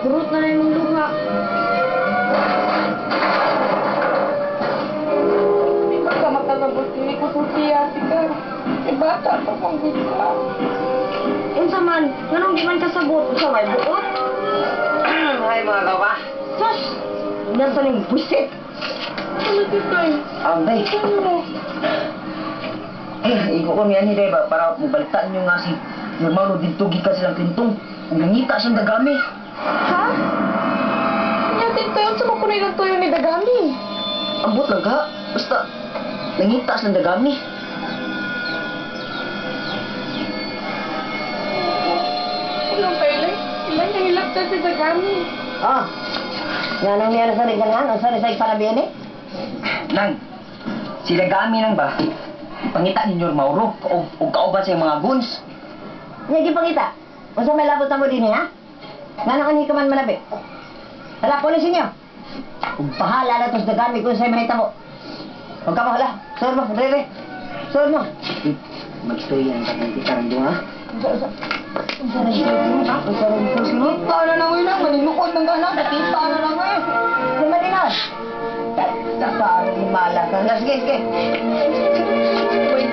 Surot na yung luha. Di ba ka makalabot? Hindi ko sultiya, tika. Bata pa pang gusto. Unsa man, nganong di man kasabot sa may buot? Hay mga kawa. Sus! Nasa ning busit. Ano dito eh? Ambay. Ano? Iko ko niya ni Reba para mabalitaan nyo nga si Normalo dito gikan silang tintong. Kung nangita siyang dagami. Ha? Yatin tayo sa makunay ng tuyo ni Dagami. Ambot lang ka. Basta nangita siyang dagami. Ilang pa ilang? Ilang nahilap na si Dagami. Oh, nga nang niya sa rin nga, ang sorry sa panabiyan eh. Nang, si dagami nang ba? Pangita ni Mauro o kauban sa mga guns. Nga gipangita. Unsa may labot na mo din ha? Nga nang ka man manabi. Hala, polisin niyo. Kung pahala na tos dagami kung sa'yo mahita mo. Huwag ka mahala. Sor mo, Rere. Sor mo. Magtuyan ka ng tikarang doon, ha? Sinita na lang yun. Maninukod ng gana. Nakita na lang eh. Lima din na. Parang himala ka. Sige, sige. Wait,